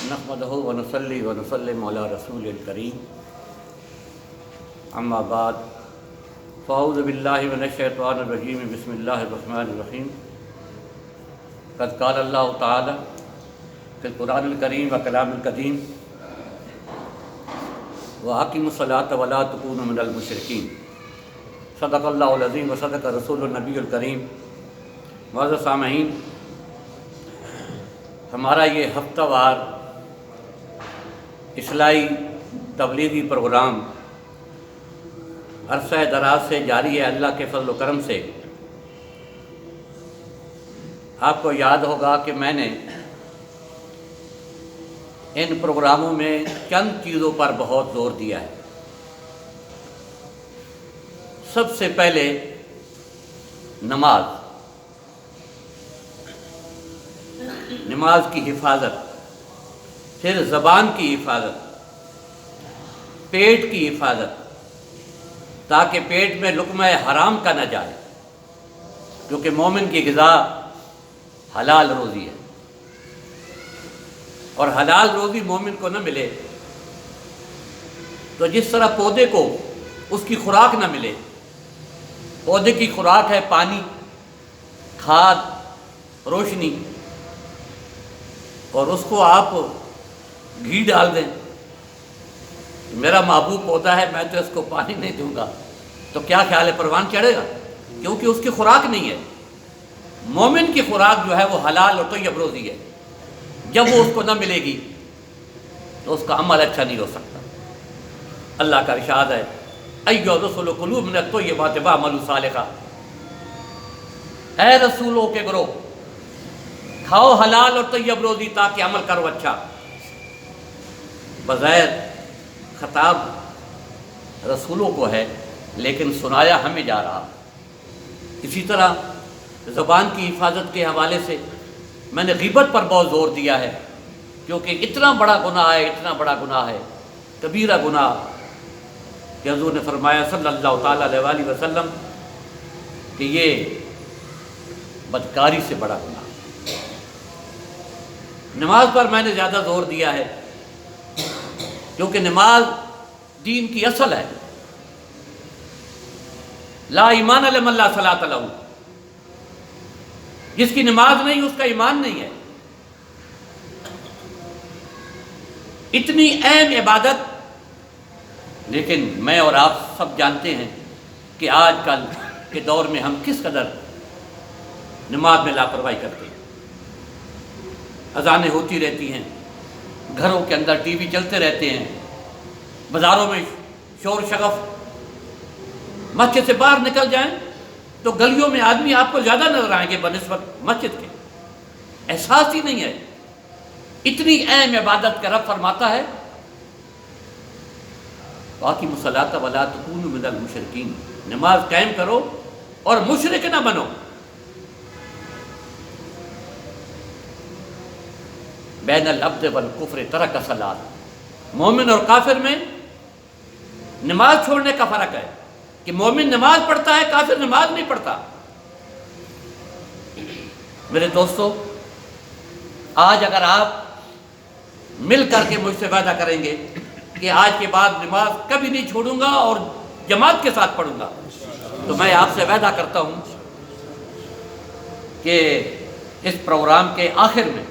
نحمدہ ونصلی ونسلم علی رسول الکریم اما بعد فاعوذ باللہ من الشیطان الرجیم بسم اللہ الرحمن الرحیم قد قال اللہ تعالی فی القرآن الکریم و کلام القدیم وَأَقِیمُوا الصَّلَاةَ وَلَا تَکُونُوا مِنَ الْمُشْرِکِینَ صدق اللہ العظیم و صدق رسول النبی الکریم۔ معزز سامعین، ہمارا یہ ہفتہ وار اصلاحی تبلیغی پروگرام عرصہ دراز سے جاری ہے۔ اللہ کے فضل و کرم سے آپ کو یاد ہوگا کہ میں نے ان پروگراموں میں چند چیزوں پر بہت زور دیا ہے۔ سب سے پہلے نماز کی حفاظت، پھر زبان کی حفاظت، پیٹ کی حفاظت، تاکہ پیٹ میں لقمہ حرام کا نہ جائے، کیونکہ مومن کی غذا حلال روزی ہے، اور حلال روزی مومن کو نہ ملے تو جس طرح پودے کو اس کی خوراک نہ ملے، پودے کی خوراک ہے پانی، کھاد، روشنی، اور اس کو آپ گھی ڈال دیں، میرا محبوب پودا ہے، میں تو اس کو پانی نہیں دوں گا، تو کیا خیال ہے پروان چڑھے گا؟ کیونکہ اس کی خوراک نہیں ہے۔ مومن کی خوراک جو ہے وہ حلال اور طیب روزی ہے۔ جب وہ اس کو نہ ملے گی تو اس کا عمل اچھا نہیں ہو سکتا۔ اللہ کا ارشاد ہے ایھا الرسل کلوا من الطیبات واعملوا صالحا، اے رسولوں کے گروہ، کھاؤ حلال اور طیب روزی تاکہ عمل کرو اچھا۔ بظاہر خطاب رسولوں کو ہے، لیکن سنایا ہمیں جا رہا۔ اسی طرح زبان کی حفاظت کے حوالے سے میں نے غیبت پر بہت زور دیا ہے، کیونکہ اتنا بڑا گناہ ہے، کبیرہ گناہ، کہ حضور نے فرمایا صلی اللہ تعالیٰ علیہ وآلہ وسلم کہ یہ بدکاری سے بڑا گناہ۔ نماز پر میں نے زیادہ زور دیا ہے، کیونکہ نماز دین کی اصل ہے۔ لا ایمان لمن لا صلاۃ لہ، جس کی نماز نہیں اس کا ایمان نہیں ہے۔ اتنی اہم عبادت، لیکن میں اور آپ سب جانتے ہیں کہ آج کل کے دور میں ہم کس قدر نماز میں لاپرواہی کرتے ہیں۔ اذانیں ہوتی رہتی ہیں، گھروں کے اندر ٹی وی چلتے رہتے ہیں، بازاروں میں شور شغف، مسجد سے باہر نکل جائیں تو گلیوں میں آدمی آپ کو زیادہ نظر آئیں گے بنسبت مسجد کے۔ احساس ہی نہیں ہے۔ اتنی اہم عبادت کا رب فرماتا ہے وَأَقِیمُوا الصَّلَاةَ وَلَا تَکُونُوا مِنَ الْمُشْرِکِینَ، نماز قائم کرو اور مشرک نہ بنو۔ بین العبد والکفر ترک الصلاۃ، مومن اور کافر میں نماز چھوڑنے کا فرق ہے، کہ مومن نماز پڑھتا ہے، کافر نماز نہیں پڑھتا۔ میرے دوستو، آج اگر آپ مل کر کے مجھ سے وعدہ کریں گے کہ آج کے بعد نماز کبھی نہیں چھوڑوں گا اور جماعت کے ساتھ پڑھوں گا، تو میں آپ سے وعدہ کرتا ہوں کہ اس پروگرام کے آخر میں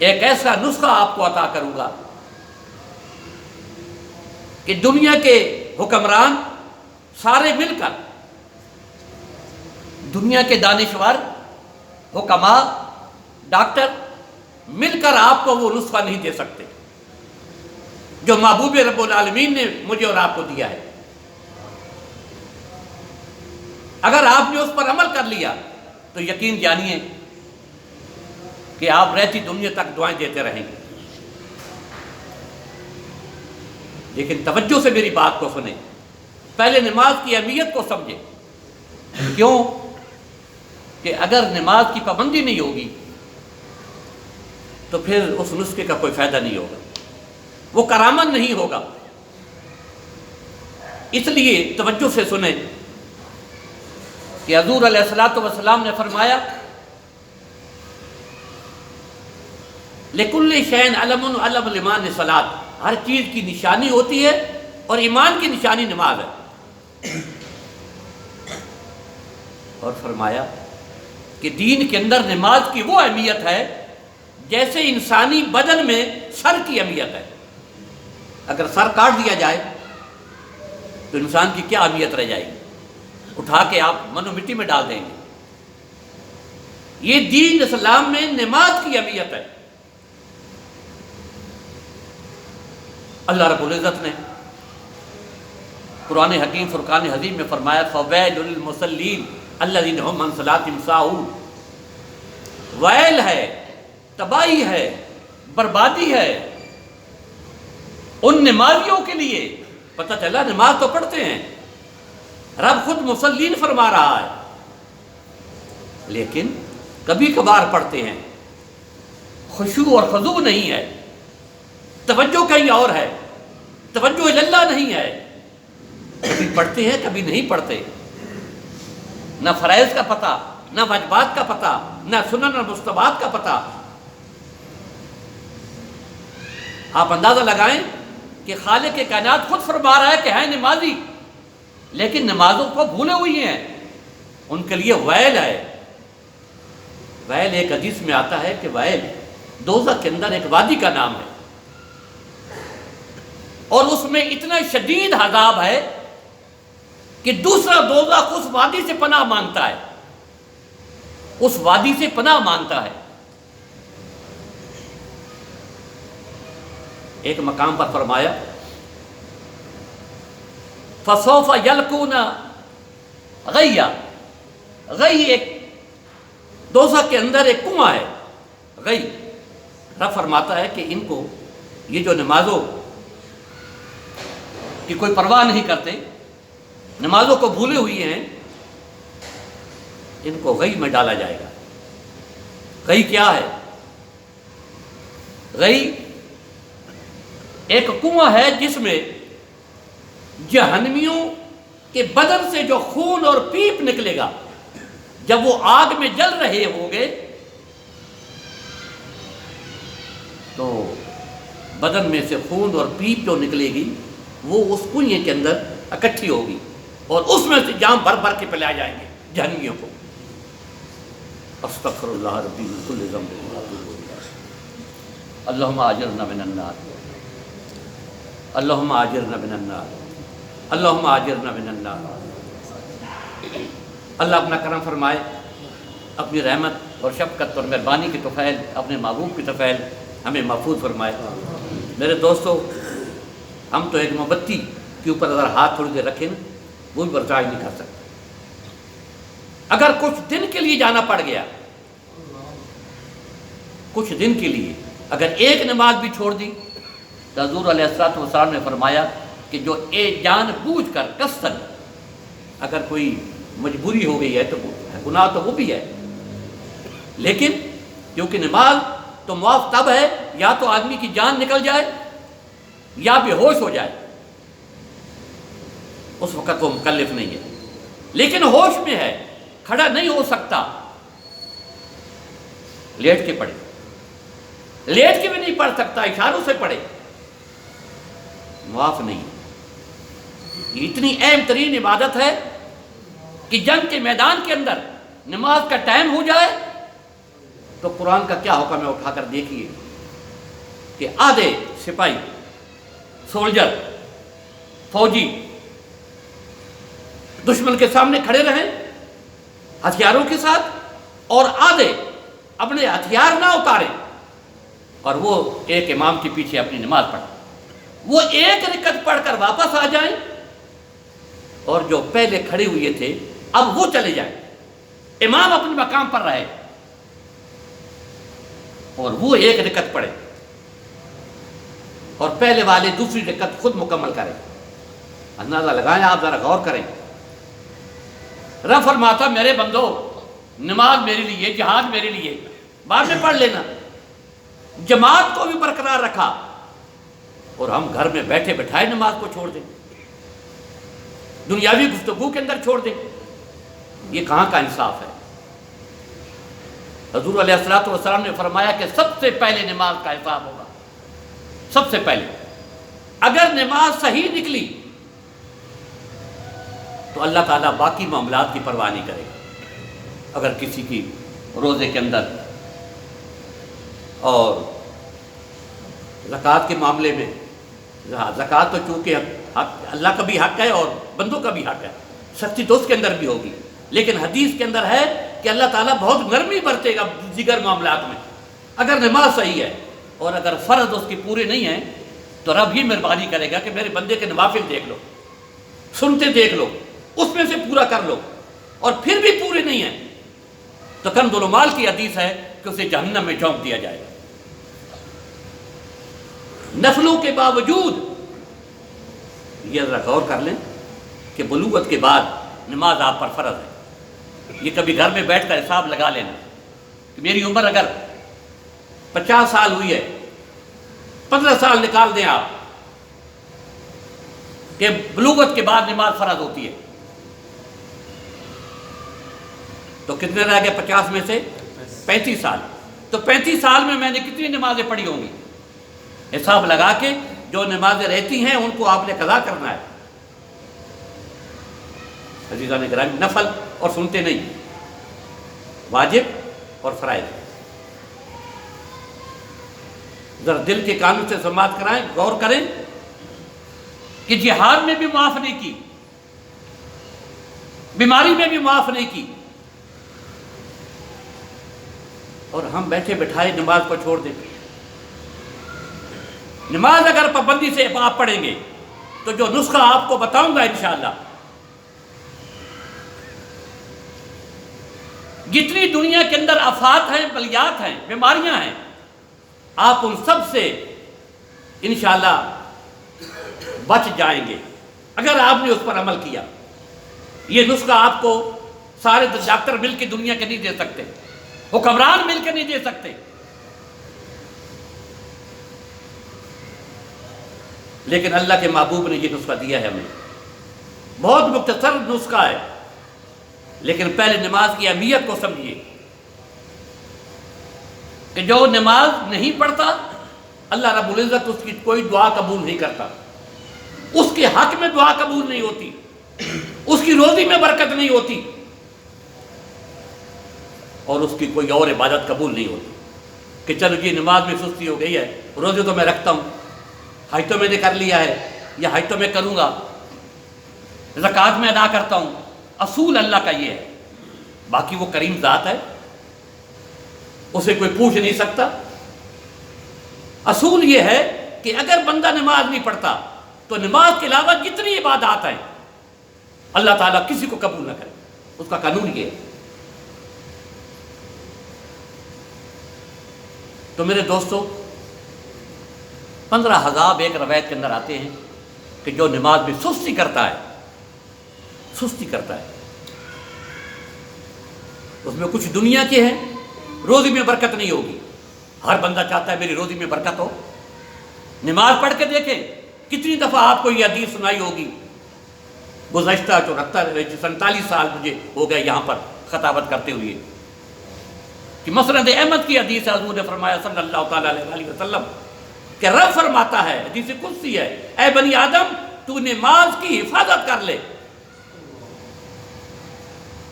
ایک ایسا نسخہ آپ کو عطا کروں گا کہ دنیا کے حکمران سارے مل کر، دنیا کے دانشور، حکماء، ڈاکٹر مل کر آپ کو وہ نسخہ نہیں دے سکتے جو محبوب رب العالمین نے مجھے اور آپ کو دیا ہے۔ اگر آپ نے اس پر عمل کر لیا تو یقین جانیے کہ آپ رہتی دنیا تک دعائیں دیتے رہیں گے۔ لیکن توجہ سے میری بات کو سنیں، پہلے نماز کی اہمیت کو سمجھیں۔ کیوں؟ کہ اگر نماز کی پابندی نہیں ہوگی تو پھر اس نسخے کا کوئی فائدہ نہیں ہوگا، وہ کرامت نہیں ہوگا۔ اس لیے توجہ سے سنیں کہ حضور علیہ الصلوۃ والسلام نے فرمایا لِكُلِّ شَيْءٍ عَلَمٌ عَلَمَ الْإِيمَانِ الصَّلَاةِ، ہر چیز کی نشانی ہوتی ہے اور ایمان کی نشانی نماز ہے۔ اور فرمایا کہ دین کے اندر نماز کی وہ اہمیت ہے جیسے انسانی بدن میں سر کی اہمیت ہے۔ اگر سر کاٹ دیا جائے تو انسان کی کیا اہمیت رہ جائے گی؟ اٹھا کے آپ منو مٹی میں ڈال دیں گے۔ یہ دین اسلام میں نماز کی اہمیت ہے۔ اللہ رب العزت نے قرآن حکیم فرقان حمید میں فرمایا فویل للمصلین الذین هم عن صلاتهم ساہون، ویل ہے، تباہی ہے، بربادی ہے ان نمازیوں کے لیے۔ پتہ چلا نماز تو پڑھتے ہیں، رب خود مصلین فرما رہا ہے، لیکن کبھی کبھار پڑھتے ہیں، خشوع اور خضوع نہیں ہے، توجہ کہیں اور ہے، توجہ اللہ نہیں ہے، کبھی پڑھتے ہیں کبھی نہیں پڑھتے، نہ فرائض کا پتہ، نہ واجبات کا پتہ، نہ سنن اور مستحبات کا پتہ۔ آپ اندازہ لگائیں کہ خالق کائنات خود فرما رہا ہے کہ ہیں نمازی، لیکن نمازوں کو بھولے ہوئی ہیں، ان کے لیے ویل ہے۔ ویل ایک حدیث میں آتا ہے کہ ویل دوزخ کے اندر ایک وادی کا نام ہے، اور اس میں اتنا شدید عذاب ہے کہ دوسرا دوزخ اس وادی سے پناہ مانگتا ہے، اس وادی سے پناہ مانگتا ہے۔ ایک مقام پر فرمایا فَسَوْفَ يَلْقُونَ غَيًّا، غی ایک دوزخ کے اندر ایک کنواں ہے، غی۔ رب فرماتا ہے کہ ان کو یہ جو نمازوں کی کوئی پرواہ نہیں کرتے، نمازوں کو بھولے ہوئے ہیں، ان کو غی میں ڈالا جائے گا۔ غی کیا ہے؟ غی ایک کنواں ہے جس میں جہنمیوں کے بدن سے جو خون اور پیپ نکلے گا، جب وہ آگ میں جل رہے ہوں گے تو بدن میں سے خون اور پیپ جو نکلے گی وہ اس کنویں کے اندر اکٹھی ہوگی، اور اس میں سے جام بھر بھر کے پلائے جائیں گے جہنمیوں کو۔ استغفر اللہ ربی من کل ذنب واتوب الیہ، اللہم اجرنا من النار، اللہم اجرنا من النار، اللہم اجرنا من النار۔ اللہ اپنا کرم فرمائے، اپنی رحمت اور شفقت اور مہربانی کی طفیل، اپنے محبوب کی طفیل ہمیں محفوظ فرمائے۔ میرے دوستو، ہم تو ایک موم بتی کے اوپر اگر ہاتھ تھوڑی دیر رکھیں نا، وہ بھی برداشت نہیں کر سکتے۔ اگر کچھ دن کے لیے جانا پڑ گیا، کچھ دن کے لیے اگر ایک نماز بھی چھوڑ دی تو حضور علیہ السلام نے فرمایا کہ جو جان بوجھ کر قصداً اگر کوئی مجبوری ہو گئی ہے تو گناہ تو وہ بھی ہے، لیکن کیونکہ نماز تو معاف تب ہے یا تو آدمی کی جان نکل جائے یا بے ہوش ہو جائے، اس وقت وہ مکلف نہیں ہے، لیکن ہوش میں ہے، کھڑا نہیں ہو سکتا، لیٹ کے پڑھے، لیٹ کے بھی نہیں پڑھ سکتا، اشاروں سے پڑھے، معاف نہیں۔ یہ اتنی اہم ترین عبادت ہے کہ جنگ کے میدان کے اندر نماز کا ٹائم ہو جائے تو قرآن کا کیا حکم ہے، اٹھا کر دیکھیے کہ آدھے سپاہی، سولجر، فوجی دشمن کے سامنے کھڑے رہیں ہتھیاروں کے ساتھ، اور آدھے اپنے ہتھیار نہ اتاریں اور وہ ایک امام کے پیچھے اپنی نماز پڑھیں، وہ ایک رکعت پڑھ کر واپس آ جائیں، اور جو پہلے کھڑے ہوئے تھے اب وہ چلے جائیں، امام اپنے مقام پر رہے اور وہ ایک رکعت پڑھے، اور پہلے والے دوسری رکعت خود مکمل کریں۔ اندازہ لگائیں، آپ ذرا غور کریں۔ رب فرماتا میرے بندو، نماز میرے لیے، جہاد میرے لیے، بعد میں پڑھ لینا، جماعت کو بھی برقرار رکھا، اور ہم گھر میں بیٹھے بٹھائے نماز کو چھوڑ دیں، دنیاوی گفتگو کے اندر چھوڑ دیں، یہ کہاں کا انصاف ہے؟ حضور علیہ الصلوۃ والسلام نے فرمایا کہ سب سے پہلے نماز کا حساب ہوگا، سب سے پہلے۔ اگر نماز صحیح نکلی تو اللہ تعالیٰ باقی معاملات کی پرواہ نہیں کرے گا۔ اگر کسی کی روزے کے اندر اور زکوٰۃ کے معاملے میں، زکوٰۃ تو چونکہ حق اللہ کا بھی حق ہے اور بندوں کا بھی حق ہے، سختی تو اس کے اندر بھی ہوگی، لیکن حدیث کے اندر ہے کہ اللہ تعالیٰ بہت نرمی برتے گا دیگر معاملات میں۔ اگر نماز صحیح ہے اور اگر فرض اس کی پورے نہیں ہیں تو رب ہی مہربانی کرے گا کہ میرے بندے کے نوافل دیکھ لو، سنتے دیکھ لو، اس میں سے پورا کر لو، اور پھر بھی پورے نہیں ہیں تو کنز المال کی حدیث ہے کہ اسے جہنم میں جھونک دیا جائے گا۔ نفلوں کے باوجود یہ ذرا غور کر لیں کہ بلوغت کے بعد نماز آپ پر فرض ہے۔ یہ کبھی گھر میں بیٹھ کر حساب لگا لینا کہ میری عمر اگر 50 سال ہوئی ہے، 15 سال نکال دیں آپ کہ بلوغت کے بعد نماز فرض ہوتی ہے، تو کتنے رہ گئے 50 میں سے 35 سال، تو 35 سال میں نے کتنی نمازیں پڑھی ہوں گی؟ حساب لگا کے جو نمازیں رہتی ہیں ان کو آپ نے قضا کرنا ہے۔ عزیزان گرامی، نفل اور سنتے نہیں، واجب اور فرائض۔ ذرا دل کے کانوں سے سماعت کرائیں، غور کریں کہ جہاد میں بھی معاف نہیں کی، بیماری میں بھی معاف نہیں کی، اور ہم بیٹھے بٹھائے نماز کو چھوڑ دیں۔ نماز اگر پابندی سے آپ پڑھیں گے تو جو نسخہ آپ کو بتاؤں گا انشاءاللہ، جتنی دنیا کے اندر آفات ہیں، بلیات ہیں، بیماریاں ہیں، آپ ان سب سے انشاءاللہ بچ جائیں گے اگر آپ نے اس پر عمل کیا۔ یہ نسخہ آپ کو سارے ڈاکٹر مل کے دنیا کے نہیں دے سکتے، حکمران مل کے نہیں دے سکتے، لیکن اللہ کے محبوب نے یہ نسخہ دیا ہے ہمیں۔ بہت مختصر نسخہ ہے، لیکن پہلے نماز کی اہمیت کو سمجھیے کہ جو نماز نہیں پڑھتا اللہ رب العزت اس کی کوئی دعا قبول نہیں کرتا، اس کے حق میں دعا قبول نہیں ہوتی، اس کی روزی میں برکت نہیں ہوتی، اور اس کی کوئی اور عبادت قبول نہیں ہوتی کہ چلو جی نماز میں سستی ہو گئی ہے، روزے تو میں رکھتا ہوں، حج تو میں نے کر لیا ہے، یا حج تو میں کروں گا، زکوٰۃ میں ادا کرتا ہوں۔ اصول اللہ کا یہ ہے، باقی وہ کریم ذات ہے، اسے کوئی پوچھ نہیں سکتا۔ اصول یہ ہے کہ اگر بندہ نماز نہیں پڑھتا تو نماز کے علاوہ جتنی عبادات ہیں اللہ تعالیٰ کسی کو قبول نہ کرے، اس کا قانون یہ ہے۔ تو میرے دوستو، 15,000 ایک روایت کے اندر آتے ہیں کہ جو نماز میں سستی کرتا ہے، سستی کرتا ہے، اس میں کچھ دنیا کے ہیں، روزی میں برکت نہیں ہوگی۔ ہر بندہ چاہتا ہے میری روزی میں برکت ہو۔ نماز پڑھ کے دیکھیں کتنی دفعہ آپ کو یہ حدیث سنائی ہوگی، گزشتہ 47 سال مجھے ہو گئے یہاں پر خطابت کرتے ہوئے، کہ مسند احمد کی حدیث ہے، حضور نے فرمایا صلی اللہ تعالیٰ علیہ وسلم کہ رب فرماتا ہے، حدیث قدسی ہے، اے بنی آدم تو نماز کی حفاظت کر لے،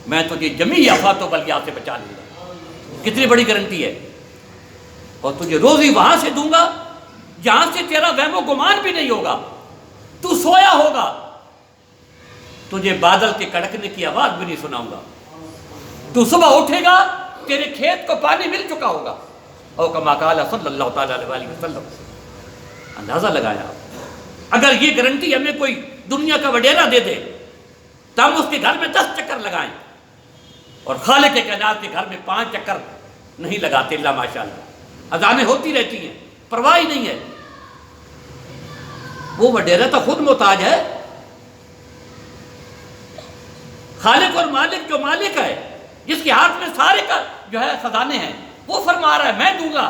میں تجھے جمیع آفات و بلیات سے بچا لوں گا۔ کتنی بڑی گارنٹی ہے، اور تجھے روزی وہاں سے دوں گا جہاں سے تیرا وہم و گمان بھی نہیں ہوگا، تو سویا ہوگا، تجھے بادل کے کڑکنے کی آواز بھی نہیں سناؤں گا، تو صبح اٹھے گا تیرے کھیت کو پانی مل چکا ہوگا، اور کما قال صلی اللہ تعالیٰ علیہ وسلم۔ اندازہ لگایا اگر یہ گارنٹی ہمیں کوئی دنیا کا وڈیرا دے دے تو ہم اس کے گھر میں 10 چکر لگائیں، اور خالق کائنات کے گھر میں 5 چکر نہیں لگاتے اللہ ماشاءاللہ، اذانیں ہوتی رہتی ہیں، پرواہ ہی نہیں ہے۔ وہ وڈیرا تو خود محتاج ہے، خالق اور مالک جو مالک ہے، جس کے ہاتھ میں سارے کا جو ہے خزانے ہیں، وہ فرما رہا ہے میں دوں گا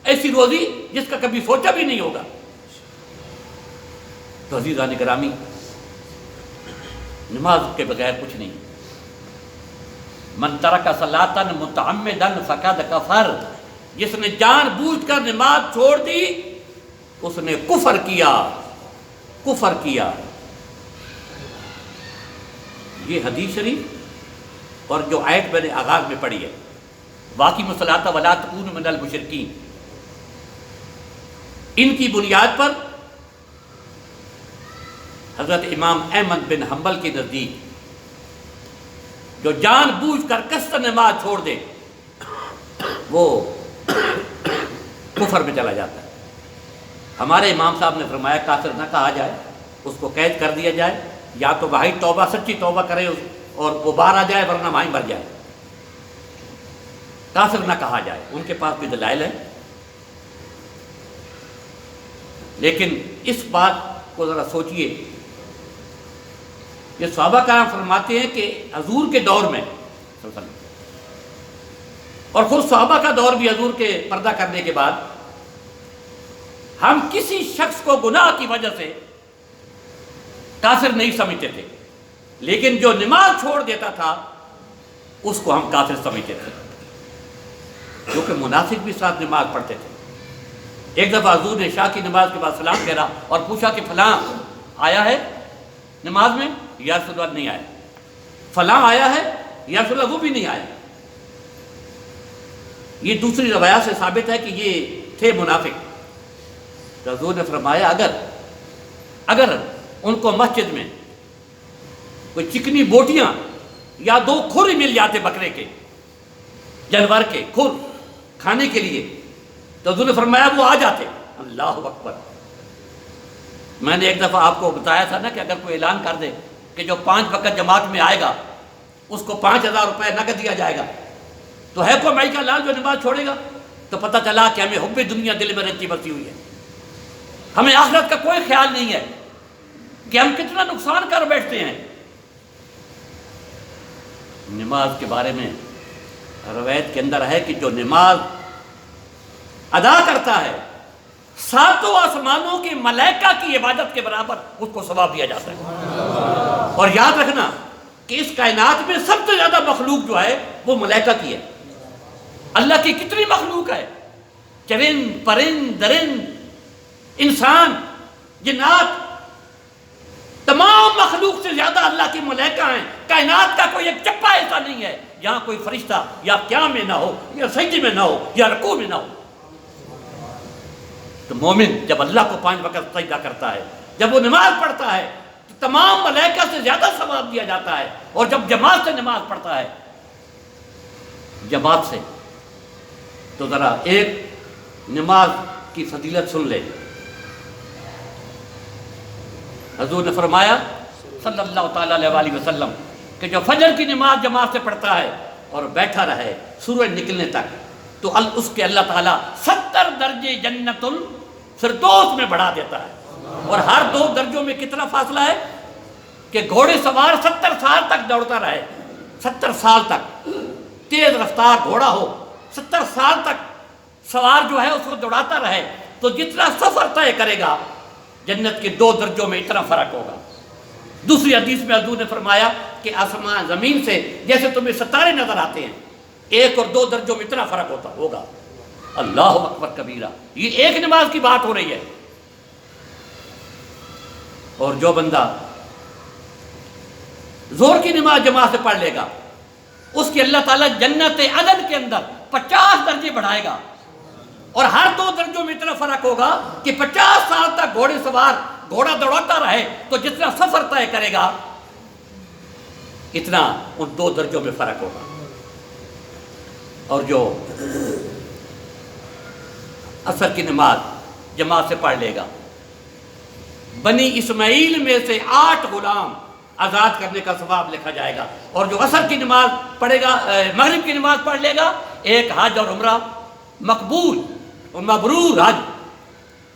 ایسی روزی جس کا کبھی سوچا بھی نہیں ہوگا۔ تو عزیزان گرامی، نماز کے بغیر کچھ نہیں، من ترک صلاۃ متعمدا فقد کفر، جس نے جان بوجھ کر نماز چھوڑ دی اس نے کفر کیا، کفر کیا۔ یہ حدیث شریف اور جو آیت میں نے آغاز میں پڑھی ہے، واقعی الصلاۃ ولا تکونوا من المشرکین، ان کی بنیاد پر حضرت امام احمد بن حنبل کے نزدیک جو جان بوجھ کر کثر نماز چھوڑ دے وہ کفر میں چلا جاتا ہے۔ ہمارے امام صاحب نے فرمایا کافر نہ کہا جائے، اس کو قید کر دیا جائے، یا تو بھائی توبہ سچی توبہ کرے اور وہ باہر آ جائے ورنہ وہیں مر جائے، کافر نہ کہا جائے۔ ان کے پاس بھی دلائل ہے، لیکن اس بات کو ذرا سوچئے، یہ صحابہ کرام فرماتے ہیں کہ حضور کے دور میں اور خود صحابہ کا دور بھی حضور کے پردہ کرنے کے بعد ہم کسی شخص کو گناہ کی وجہ سے کافر نہیں سمجھتے تھے، لیکن جو نماز چھوڑ دیتا تھا اس کو ہم کافر سمجھتے تھے، کیونکہ منافق بھی ساتھ نماز پڑھتے تھے۔ ایک دفعہ حضور نے عشاء کی نماز کے بعد سلام پھیرا اور پوچھا کہ فلاں آیا ہے نماز میں؟ یا رسول اللہ نہیں آیا۔ فلاں آیا ہے؟ یا رسول اللہ وہ بھی نہیں آیا۔ یہ دوسری روایات سے ثابت ہے کہ یہ تھے منافق۔ تو حضور نے فرمایا اگر ان کو مسجد میں کوئی چکنی بوٹیاں یا 2 کھر مل جاتے بکرے کے، جانور کے کھر کھانے کے لیے، تو حضور نے فرمایا وہ آ جاتے۔ اللہ اکبر۔ میں نے ایک دفعہ آپ کو بتایا تھا نا کہ اگر کوئی اعلان کر دے کہ جو 5 وقت جماعت میں آئے گا اس کو 5000 روپے نقد دیا جائے گا، تو ہے کوئی مائی کا لال جو نماز چھوڑے گا؟ تو پتہ چلا کہ ہمیں حب دنیا دل میں رچی بسی ہوئی ہے، ہمیں آخرت کا کوئی خیال نہیں ہے کہ ہم کتنا نقصان کر بیٹھتے ہیں۔ نماز کے بارے میں روایت کے اندر ہے کہ جو نماز ادا کرتا ہے 7 آسمانوں کے ملائکہ کی عبادت کے برابر اس کو ثواب دیا جاتا ہے۔ اور یاد رکھنا کہ اس کائنات میں سب سے زیادہ مخلوق جو ہے وہ ملائکہ کی ہے۔ اللہ کی کتنی مخلوق ہے، چرند پرند درند انسان جنات، تمام مخلوق سے زیادہ اللہ کی ملائکہ ہیں۔ کائنات کا کوئی ایک چپا ایسا نہیں ہے جہاں کوئی فرشتہ یا قیام میں نہ ہو، یا سجدے میں نہ ہو، یا رکوع میں نہ ہو۔ تو مومن جب اللہ کو 5 وقت سجدہ کرتا ہے، جب وہ نماز پڑھتا ہے تو تمام ملائکہ سے زیادہ ثواب دیا جاتا ہے۔ اور جب جماعت سے نماز پڑھتا ہے، جماعت سے، تو ذرا ایک نماز کی فضیلت سن لے۔ حضور نے فرمایا صلی اللہ تعالیٰ علیہ وسلم کہ جو فجر کی نماز جماعت سے پڑھتا ہے اور بیٹھا رہے سورج نکلنے تک، تو اس کے اللہ تعالیٰ 70 درجے جنت الفردوس میں بڑھا دیتا ہے۔ اور ہر 2 درجوں میں کتنا فاصلہ ہے کہ گھوڑے سوار 70 سال تک دوڑتا رہے، 70 سال تک تیز رفتار گھوڑا ہو، 70 سال تک سوار جو ہے اس کو دوڑاتا رہے، تو جتنا سفر طے کرے گا جنت کے 2 درجوں میں اتنا فرق ہوگا۔ دوسری حدیث میں حضور نے فرمایا کہ آسمان زمین سے جیسے تمہیں ستارے نظر آتے ہیں، 1 اور 2 درجوں میں اتنا فرق ہوگا۔ اللہ اکبر کبیرہ۔ یہ ایک نماز کی بات ہو رہی ہے۔ اور جو بندہ زور کی نماز جماعت سے پڑھ لے گا اس کی اللہ تعالیٰ جنت عدن کے اندر 50 درجے بڑھائے گا، اور ہر 2 درجوں میں اتنا فرق ہوگا کہ 50 سال تک گھوڑے سوار گھوڑا دوڑاتا رہے تو جتنا سفر طے کرے گا اتنا ان 2 درجوں میں فرق ہوگا۔ اور جو عصر کی نماز جماعت سے پڑھ لے گا، بنی اسماعیل میں سے 8 غلام آزاد کرنے کا ثواب لکھا جائے گا۔ اور جو عصر کی نماز پڑھے گا، مغرب کی نماز پڑھ لے گا، 1 حج اور عمرہ مقبول اور مبرور حج۔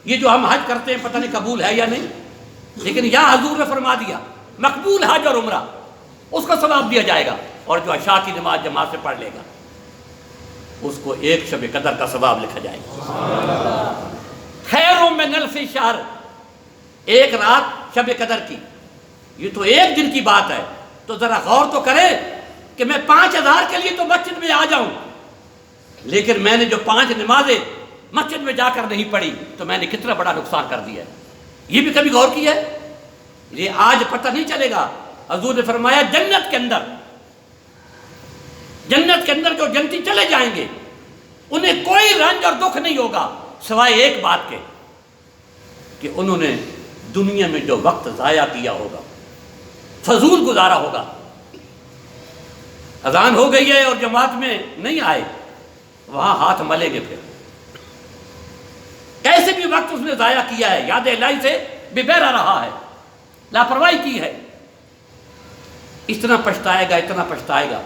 یہ جو ہم حج کرتے ہیں پتہ نہیں قبول ہے یا نہیں، لیکن یہاں حضور نے فرما دیا مقبول حج اور عمرہ، اس کو ثواب دیا جائے گا۔ اور جو عشاء کی نماز جماعت سے پڑھ لے گا اس کو 1 شب قدر کا ثواب لکھا جائے گا۔ خیر من الف شہر، 1 رات شب قدر کی، یہ تو 1 دن کی بات ہے۔ تو ذرا غور تو کرے کہ میں 5000 کے لیے تو مسجد میں آ جاؤں، لیکن میں نے جو 5 نمازیں مسجد میں جا کر نہیں پڑھی تو میں نے کتنا بڑا نقصان کر دیا ہے۔ یہ بھی کبھی غور کیا ہے؟ یہ آج پتہ نہیں چلے گا۔ حضور نے فرمایا جنت کے اندر جو جنتی چلے جائیں گے انہیں کوئی رنج اور دکھ نہیں ہوگا سوائے ایک بات کے کہ انہوں نے دنیا میں جو وقت ضائع کیا ہوگا، فضول گزارا ہوگا۔ اذان ہو گئی ہے اور جماعت میں نہیں آئے، وہاں ہاتھ ملیں گے، پھر کیسے بھی وقت اس نے ضائع کیا ہے، یاد الہی سے بے بہرا رہا ہے، لاپرواہی کی ہے، اتنا پچھتائے گا۔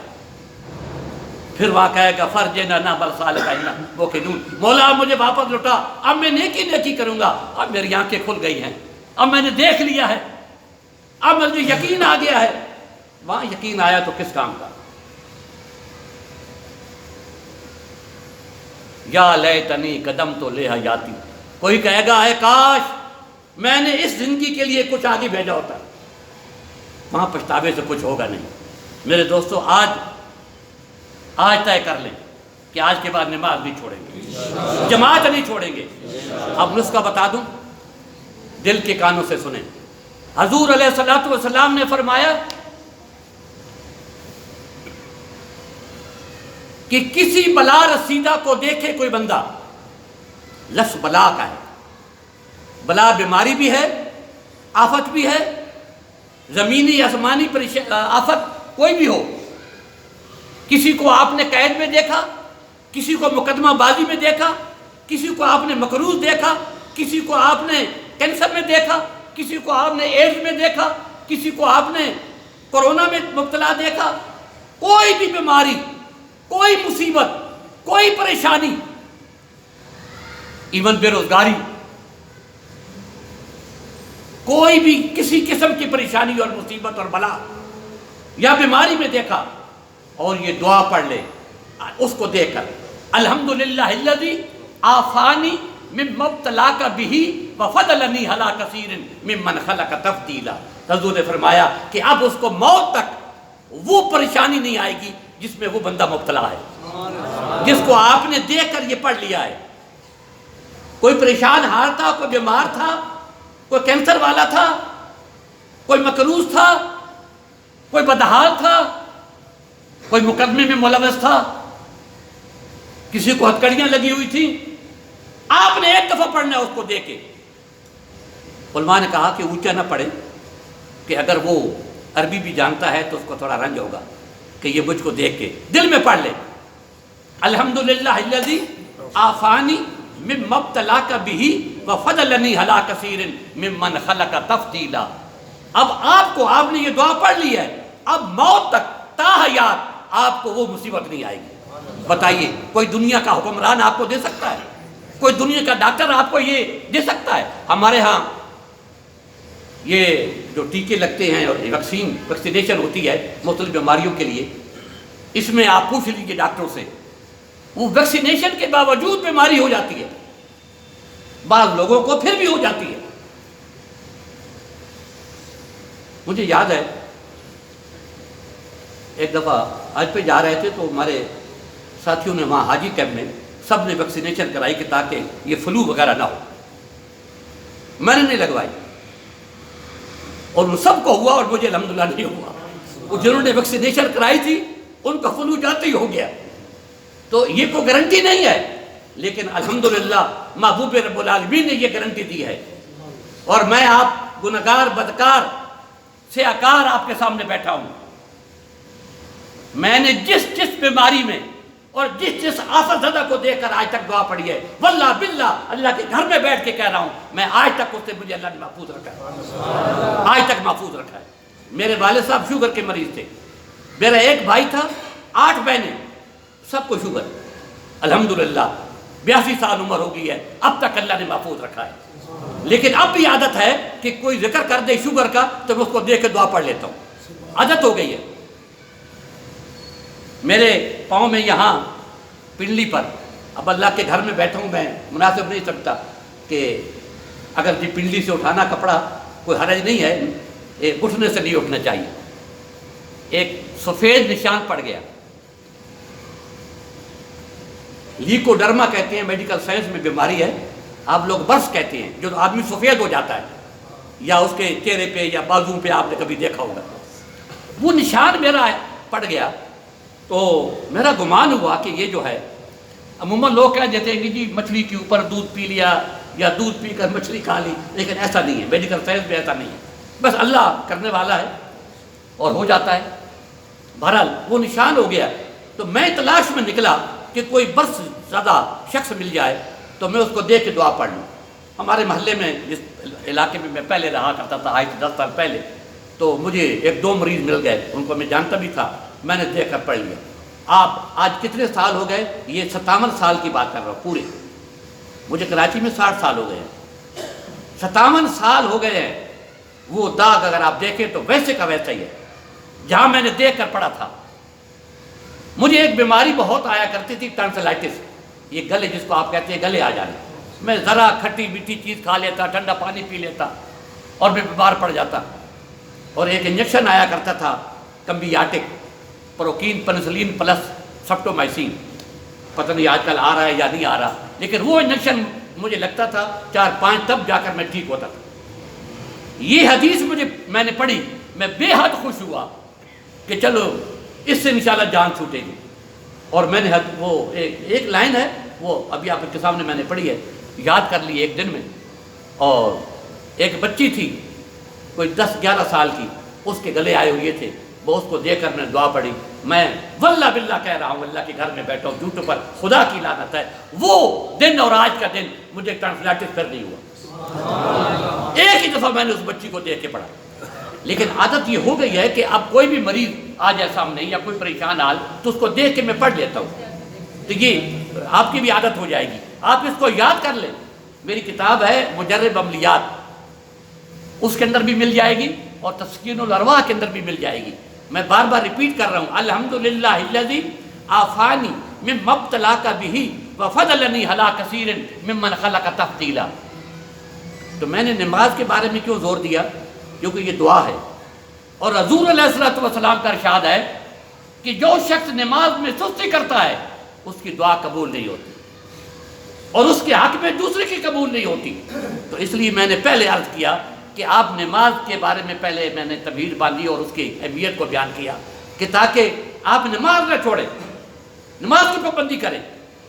پھر وہاں کہے گا فرجنا نہ بل صالحا موقنون، مولا مجھے واپس لوٹا، اب میں نیکی کروں گا، اب میری آنکھیں کھل گئی ہیں، اب میں نے دیکھ لیا ہے، اب مجھے یقین آ گیا ہے۔ وہاں یقین آیا تو کس کام کا؟ یا لیتنی قدمت لحیاتی، کوئی کہے گا اے کاش میں نے اس زندگی کے لیے کچھ آگے بھیجا ہوتا۔ وہاں پچھتاوے سے کچھ ہوگا نہیں۔ میرے دوستو، آج طے کر لیں کہ آج کے بعد نماز نہیں چھوڑیں گے، جماعت نہیں چھوڑیں گے۔ اب نسخہ بتا دوں، دل کے کانوں سے سنیں۔ حضور علیہ الصلوۃ والسلام نے فرمایا کہ کسی بلا رسیدہ کو دیکھے کوئی بندہ، لفظ بلا کا ہے، بلا بیماری بھی ہے، آفت بھی ہے، زمینی آسمانی آفت کوئی بھی ہو۔ کسی کو آپ نے قید میں دیکھا، کسی کو مقدمہ بازی میں دیکھا، کسی کو آپ نے مقروض دیکھا، کسی کو آپ نے کینسر میں دیکھا، کسی کو آپ نے ایڈز میں دیکھا، کسی کو آپ نے کورونا میں مبتلا دیکھا، کوئی بھی بیماری، کوئی مصیبت، کوئی پریشانی، ایون بے روزگاری، کوئی بھی کسی قسم کی پریشانی اور مصیبت اور بلا یا بیماری میں دیکھا اور یہ دعا پڑھ لے اس کو دیکھ کر، الحمدللہ الذی عافانی مما ابتلاک بہ وفضلنی علی کثیر ممن خلق تفضیلا۔ حضور نے فرمایا کہ اب اس کو موت تک وہ پریشانی نہیں آئے گی جس میں وہ بندہ مبتلا ہے، جس کو آپ نے دیکھ کر یہ پڑھ لیا ہے۔ کوئی پریشان حال تھا، کوئی بیمار تھا، کوئی کینسر والا تھا، کوئی مقروض تھا، کوئی بدحال تھا، کوئی مقدمے میں ملوث تھا، کسی کو ہتکڑیاں لگی ہوئی تھیں، آپ نے ایک دفعہ پڑھنا ہے اس کو دیکھ کے۔ علماء نے کہا کہ اونچا نہ پڑھے، کہ اگر وہ عربی بھی جانتا ہے تو اس کو تھوڑا رنج ہوگا کہ یہ مجھ کو دیکھ کے، دل میں پڑھ لے الحمدللہ الذی عافانی مما ابتلاک بہ وفضلنی علی کثیر ممن خلق تفضیلا۔ اب آپ نے یہ دعا پڑھ لی ہے، اب موت تک تا حیات آپ کو وہ مصیبت نہیں آئے گی۔ بتائیے، کوئی دنیا کا حکمران آپ کو دے سکتا ہے؟ کوئی دنیا کا ڈاکٹر آپ کو یہ دے سکتا ہے؟ ہمارے ہاں یہ جو ٹیکے لگتے ہیں اور ویکسینیشن ہوتی ہے مختلف بیماریوں کے لیے، اس میں آپ پوچھ لیجیے ڈاکٹروں سے، وہ ویکسینیشن کے باوجود بیماری ہو جاتی ہے، بعض لوگوں کو پھر بھی ہو جاتی ہے۔ مجھے یاد ہے ایک دفعہ حج پہ جا رہے تھے تو ہمارے ساتھیوں نے وہاں حاجی کیمپ میں سب نے ویکسینیشن کرائی کہ تاکہ یہ فلو وغیرہ نہ ہو۔ میں نے نہیں لگوائی اور ان سب کو ہوا اور مجھے الحمدللہ نہیں ہوا۔ وہ جنہوں نے ویکسینیشن کرائی تھی ان کا فلو جاتے ہی ہو گیا، تو یہ کوئی گارنٹی نہیں ہے، لیکن الحمدللہ محبوب رب العالمین نے یہ گارنٹی دی ہے۔ اور میں آپ گنہگار بدکار سیاکار آپ کے سامنے بیٹھا ہوں، میں نے جس بیماری میں اور جس آفت زدہ کو دیکھ کر آج تک دعا پڑھی ہے، واللہ باللہ اللہ کے گھر میں بیٹھ کے کہہ رہا ہوں، میں آج تک اس سے مجھے اللہ نے محفوظ رکھا ہے، آج تک محفوظ رکھا ہے۔ میرے والد صاحب شوگر کے مریض تھے، میرا ایک بھائی تھا، 8 بہنیں، سب کو شوگر، الحمدللہ 82 سال عمر ہو گئی ہے، اب تک اللہ نے محفوظ رکھا ہے۔ لیکن اب بھی عادت ہے کہ کوئی ذکر کر دے شوگر کا تو میں اس کو دیکھ کے دعا پڑھ لیتا ہوں، عادت ہو گئی ہے۔ میرے پاؤں میں یہاں پنڈلی پر، اب اللہ کے گھر میں بیٹھا ہوں، میں مناسب نہیں سکتا کہ اگر جی پنڈلی سے اٹھانا کپڑا کوئی حرج نہیں ہے، گھٹنے سے نہیں اٹھنا چاہیے، ایک سفید نشان پڑ گیا. لیکوڈرما کہتے ہیں میڈیکل سائنس میں بیماری ہے, آپ لوگ برس کہتے ہیں, جو آدمی سفید ہو جاتا ہے, یا اس کے چہرے پہ یا بازو پہ آپ نے کبھی دیکھا ہوگا. وہ نشان میرا پڑ گیا. تو میرا گمان ہوا کہ یہ جو ہے, عموماً لوگ کہہ دیتے ہیں کہ جی مچھلی کے اوپر دودھ پی لیا یا دودھ پی کر مچھلی کھا لی, لیکن ایسا نہیں ہے, میڈیکل سائنس میں ایسا نہیں ہے, بس اللہ کرنے والا ہے اور ہو جاتا ہے. بہرحال وہ نشان ہو گیا. تو میں تلاش میں نکلا کہ کوئی برس زدہ شخص مل جائے تو میں اس کو دیکھ کے دعا پڑھ لوں. ہمارے محلے میں جس علاقے میں میں پہلے رہا کرتا تھا, آج سے 10 سال پہلے, تو مجھے 1-2 مریض مل گئے, ان کو میں جانتا بھی تھا, میں نے دیکھ کر پڑھ لیا. آپ آج کتنے سال ہو گئے؟ یہ 57 سال کی بات کر رہا ہوں پورے. مجھے کراچی میں 60 سال ہو گئے ہیں, 57 سال ہو گئے ہیں. وہ داغ اگر آپ دیکھیں تو ویسے کا ویسا ہی ہے جہاں میں نے دیکھ کر پڑھا تھا. مجھے ایک بیماری بہت آیا کرتی تھی, ٹانسلائٹس, یہ گلے جس کو آپ کہتے ہیں گلے آ جانے. میں ذرا کھٹی میٹھی چیز کھا لیتا, ٹھنڈا پانی پی لیتا اور میں بیمار پڑ جاتا. اور ایک انجیکشن آیا کرتا تھا کمبیاٹک, پروکین پنسلین پلس سپٹومائسین, پتہ نہیں آج کل آ رہا ہے یا نہیں آ رہا, لیکن وہ انجیکشن مجھے لگتا تھا 4-5, تب جا کر میں ٹھیک ہوتا تھا. یہ حدیث میں نے پڑھی, میں بے حد خوش ہوا کہ چلو اس سے انشاءاللہ جان چھوٹے گی. اور میں نے وہ ایک لائن ہے, وہ ابھی آپ کے سامنے میں نے پڑھی ہے, یاد کر لی ایک دن میں. اور ایک بچی تھی کوئی 10-11 سال کی, اس کے گلے آئے ہوئے تھے, وہ اس کو دیکھ کر میں نے دعا پڑھی. میں واللہ باللہ کہہ رہا ہوں, اللہ کے گھر میں بیٹھا ہوں, جھوٹ پر خدا کی لعنت ہے, وہ دن اور آج کا دن مجھے ٹرانسلائٹس پھر نہیں ہوا. ایک ہی دفعہ میں نے اس بچی کو دیکھ کے پڑھا. لیکن عادت یہ ہو گئی ہے کہ اب کوئی بھی مریض آ جائے سامنے یا کوئی پریشان حال, تو اس کو دیکھ کے میں پڑھ لیتا ہوں. تو یہ آپ کی بھی عادت ہو جائے گی, آپ اس کو یاد کر لیں. میری کتاب ہے مجرب عملیات, اس کے اندر بھی مل جائے گی, اور تسکین الارواح کے اندر بھی مل جائے گی. میں بار بار ریپیٹ کر رہا ہوں, الحمدللہ الذی عافانی مما ابتلاک بہ وفضلنی علی کثیر ممن خلق تفضیلا. تو میں نے نماز کے بارے میں کیوں زور دیا؟ کیونکہ یہ دعا ہے, اور حضور علیہ السلام کا ارشاد ہے کہ جو شخص نماز میں سستی کرتا ہے اس کی دعا قبول نہیں ہوتی, اور اس کے حق میں دوسرے کی قبول نہیں ہوتی. تو اس لیے میں نے پہلے عرض کیا کہ آپ نماز کے بارے میں پہلے میں نے تبہیر باندھی اور اس کی اہمیت کو بیان کیا, کہ تاکہ آپ نماز نہ چھوڑیں, نماز کی پابندی کریں,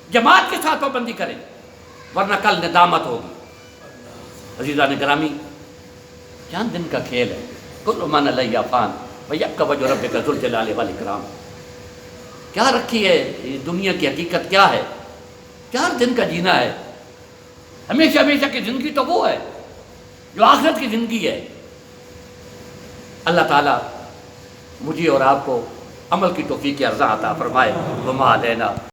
جماعت کے ساتھ پابندی کریں, ورنہ کل ندامت ہوگی. عزیزان گرامی, چند دن کا کھیل ہے, کل من علیہ فان ویبقی وجہ ربک ذو الجلال والاکرام. کیا رکھی ہے دنیا کی حقیقت کیا ہے؟ 4 دن کا جینا ہے. ہمیشہ ہمیشہ کی زندگی تو وہ ہے جو آخرت کی زندگی ہے. اللہ تعالیٰ مجھے اور آپ کو عمل کی توفیق عطا فرمائے. وما علینا